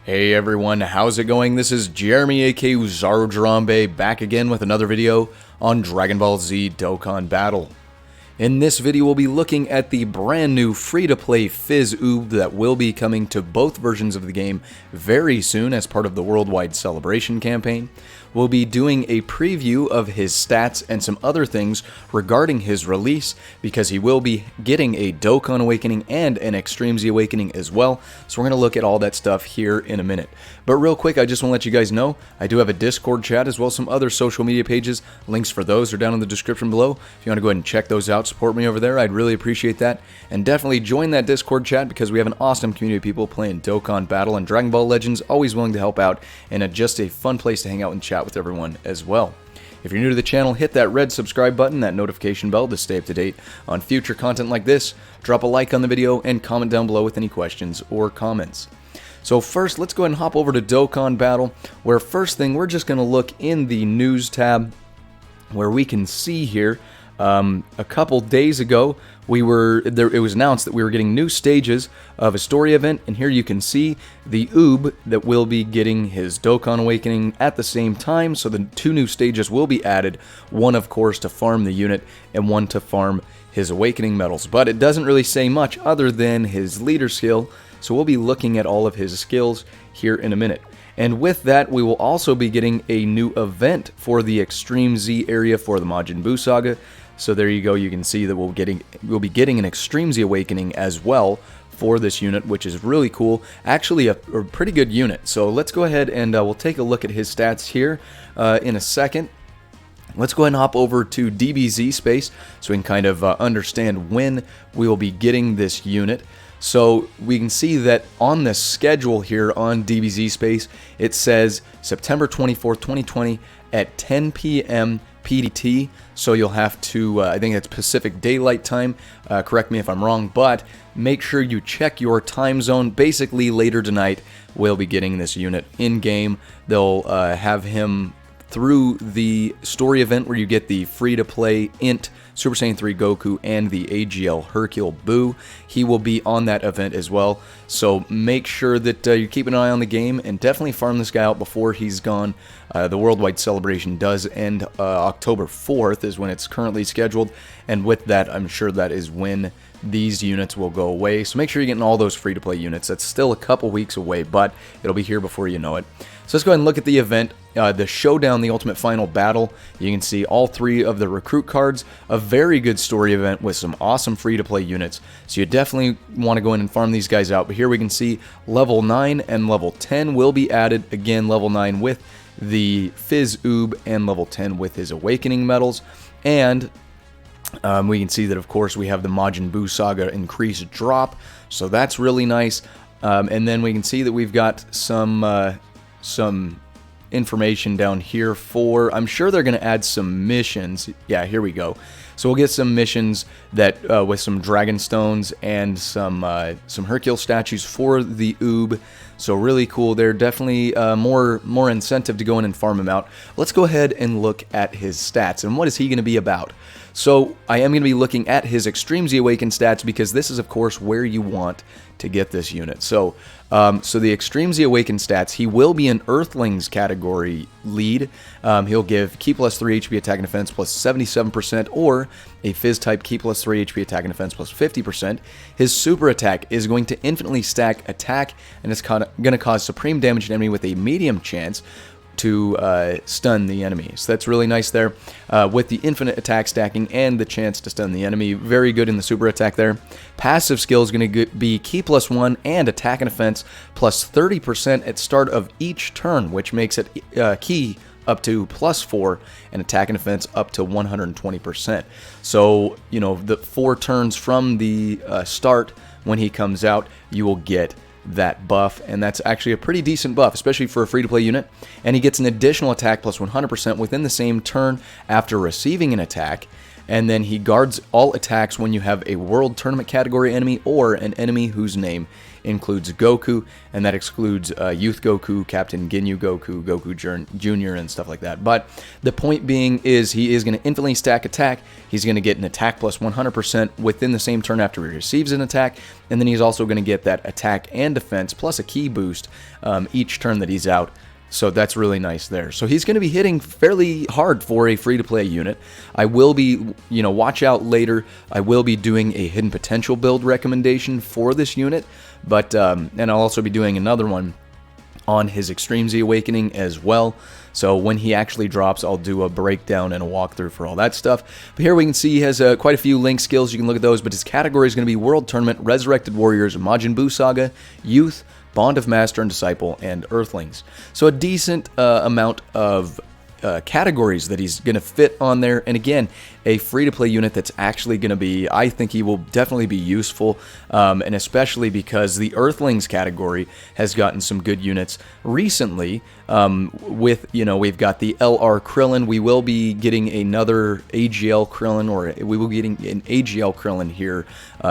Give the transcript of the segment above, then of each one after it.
Hey everyone, how's it going? This is Jeremy aka Uzaru Jarambe back again with another video on Dragon Ball Z Dokkan Battle. In this video we'll be looking at the brand new free-to-play PHY Uub that will be coming to both versions of the game very soon as part of the worldwide celebration campaign. We'll be doing a preview of his stats and some other things regarding his release because he will be getting a Dokkan Awakening and an Extreme Z Awakening as well. So we're going to look at all that stuff here in a minute. But real quick, I just want to let you guys know I do have a Discord chat as well as some other social media pages. Links for those are down in the description below. If you want to go ahead and check those out, support me over there, I'd really appreciate that. And definitely join that Discord chat because we have an awesome community of people playing Dokkan Battle and Dragon Ball Legends, always willing to help out, and just a fun place to hang out and chat with everyone as well. If you're new to the channel, hit that red subscribe button, that notification bell to stay up to date on future content like this. Drop a like on the video and comment down below with any questions or comments. So first, let's go ahead and hop over to Dokkan Battle, where first thing, we're just going to look in the news tab, where we can see here, a couple days ago, it was announced that we were getting new stages of a story event, and here you can see the Uub that will be getting his Dokkan Awakening at the same time, so the two new stages will be added, one of course to farm the unit, and one to farm his Awakening medals. But it doesn't really say much other than his leader skill, so we'll be looking at all of his skills here in a minute. And with that, we will also be getting a new event for the Extreme Z area for the Majin Buu Saga. So there you go, you can see that we'll be getting an Extreme Z Awakening as well for this unit, which is really cool. Actually a pretty good unit. So let's go ahead and we'll take a look at his stats here in a second. Let's go ahead and hop over to DBZ Space so we can kind of understand when we will be getting this unit. So we can see that on the schedule here on DBZ Space, it says September 24th, 2020 at 10 p.m. PDT. So you'll have to, I think it's Pacific Daylight Time, correct me if I'm wrong, but make sure you check your time zone. Basically later tonight, we'll be getting this unit in-game. They'll have him through the story event where you get the free-to-play Int Super Saiyan 3 Goku and the AGL Hercule Buu. He will be on that event as well, so make sure that you keep an eye on the game and definitely farm this guy out before he's gone. The worldwide celebration does end October 4th is when it's currently scheduled, and with that I'm sure that is when these units will go away. So make sure you're getting all those free-to-play units. That's still a couple weeks away, but it'll be here before you know it. So let's go ahead and look at the event. The Showdown, the Ultimate Final Battle. You can see all three of the recruit cards. A very good story event with some awesome free-to-play units. So you definitely want to go in and farm these guys out. But here we can see level 9 and level 10 will be added. Again, level 9 with the PHY Uub and level 10 with his Awakening medals. And we can see that, of course, we have the Majin Buu Saga increased drop. So that's really nice. And then we can see that we've got some information down here for, I'm sure they're going to add some missions. Yeah, here we go. So we'll get some missions that with some Dragon Stones and some Hercule statues for the Uub. So really cool. They're definitely more incentive to go in and farm him out. Let's go ahead and look at his stats and what is he going to be about. So I am going to be looking at his Extreme Z Awaken stats because this is of course where you want to get this unit. So the Extreme Z Awaken stats, he will be an Earthlings category lead. He'll give Ki plus 3 HP attack and defense plus 77%, or a Fizz type Ki plus 3 HP attack and defense plus 50%. His super attack is going to infinitely stack attack, and it's going to cause supreme damage to enemy with a medium chance to stun the enemy. So that's really nice there with the infinite attack stacking and the chance to stun the enemy. Very good in the super attack there. Passive skill is going to be Ki plus 1 and attack and defense plus 30% at start of each turn, which makes it Ki up to plus 4 and attack and defense up to 120%. So, you know, the 4 turns from the start when he comes out, you will get that buff, and that's actually a pretty decent buff, especially for a free-to-play unit. And he gets an additional attack plus 100% within the same turn after receiving an attack, and then he guards all attacks when you have a World Tournament category enemy or an enemy whose name includes Goku, and that excludes Youth Goku, Captain Ginyu Goku, Goku Jr., and stuff like that. But the point being is he is going to infinitely stack attack. He's going to get an attack plus 100% within the same turn after he receives an attack, and then he's also going to get that attack and defense plus a key boost each turn that he's out. So that's really nice there. So he's going to be hitting fairly hard for a free-to-play unit. I will be, watch out later. I will be doing a hidden potential build recommendation for this unit, but and I'll also be doing another one on his Extreme Z Awakening as well. So when he actually drops, I'll do a breakdown and a walkthrough for all that stuff. But here we can see he has quite a few link skills. You can look at those, but his category is going to be World Tournament, Resurrected Warriors, Majin Buu Saga, Youth, Bond of Master and Disciple, and Earthlings. So a decent amount of categories that he's going to fit on there. And again, a free-to-play unit that's actually going to be, I think he will definitely be useful, and especially because the Earthlings category has gotten some good units recently. With, we've got the LR Krillin. We will be getting another AGL Krillin, or we will be getting an AGL Krillin here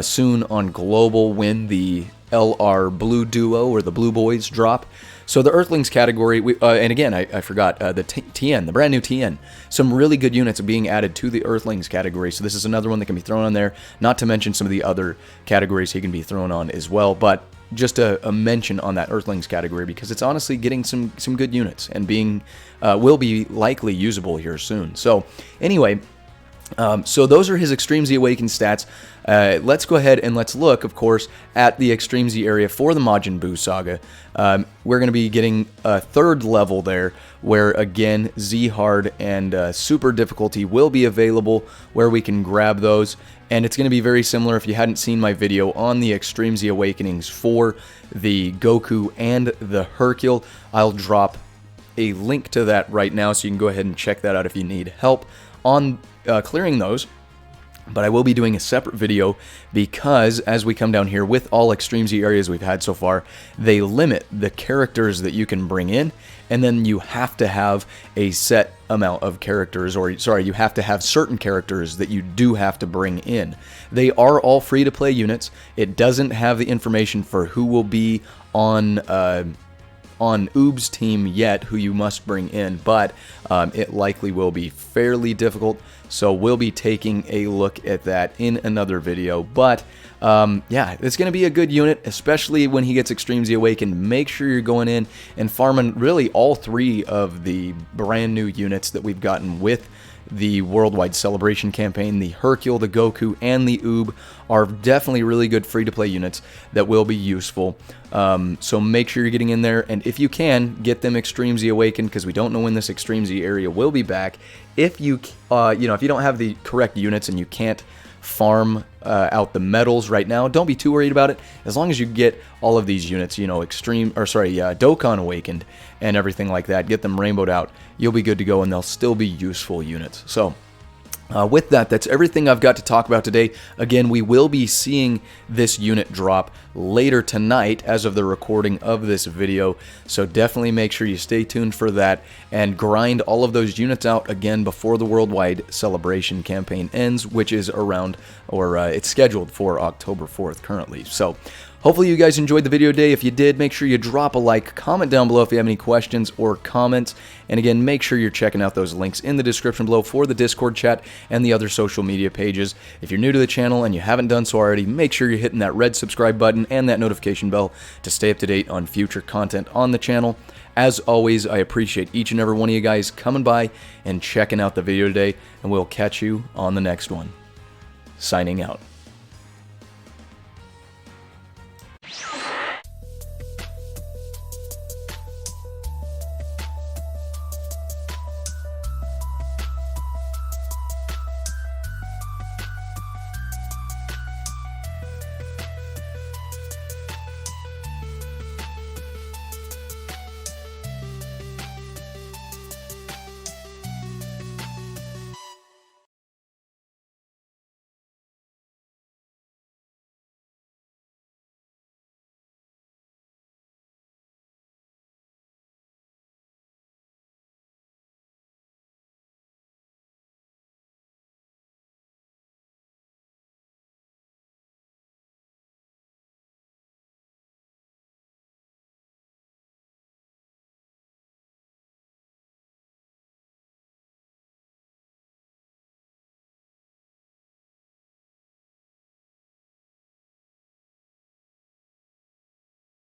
soon on Global when the LR Blue Duo or the Blue Boys drop. So the Earthlings category, and again, I forgot, the TN, the brand new TN. Some really good units are being added to the Earthlings category, so this is another one that can be thrown on there, not to mention some of the other categories he can be thrown on as well, but just a mention on that Earthlings category because it's honestly getting some good units and being, will be likely usable here soon. So anyway, so those are his Extreme Z Awakened stats. Let's go ahead and let's look, of course, at the Extreme Z area for the Majin Buu Saga. We're going to be getting a third level there, where again, Z Hard and Super Difficulty will be available, where we can grab those. And it's going to be very similar. If you hadn't seen my video on the Extreme Z Awakenings for the Goku and the Hercule, I'll drop a link to that right now, so you can go ahead and check that out if you need help on clearing those. But I will be doing a separate video because as we come down here with all Extreme Z areas we've had so far, they limit the characters that you can bring in, and then you have to have a set amount of characters, or sorry, you have to have certain characters that you do have to bring in. They are all free to play units. It doesn't have the information for who will be on Uub's team yet, who you must bring in, but it likely will be fairly difficult, so we'll be taking a look at that in another video. But yeah, it's going to be a good unit, especially when he gets Extreme Z Awakened. Make sure you're going in and farming really all three of the brand new units that we've gotten with the Worldwide Celebration campaign. The Hercule, the Goku, and the Uub are definitely really good free-to-play units that will be useful. So make sure you're getting in there, and if you can, get them Extreme Z Awakened, because we don't know when this Extreme Z area will be back. If you, if you don't have the correct units and you can't farm out the medals right now, don't be too worried about it. As long as you get all of these units, Dokkan Awakened and everything like that, get them rainbowed out, you'll be good to go, and they'll still be useful units. So with that, that's everything I've got to talk about today. Again, we will be seeing this unit drop later tonight as of the recording of this video, so definitely make sure you stay tuned for that and grind all of those units out again before the Worldwide Celebration campaign ends, which is around, or it's scheduled for October 4th currently. So hopefully you guys enjoyed the video today. If you did, make sure you drop a like, comment down below if you have any questions or comments, and again, make sure you're checking out those links in the description below for the Discord chat and the other social media pages. If you're new to the channel and you haven't done so already, make sure you're hitting that red subscribe button and that notification bell to stay up to date on future content on the channel. As always, I appreciate each and every one of you guys coming by and checking out the video today, and we'll catch you on the next one. Signing out.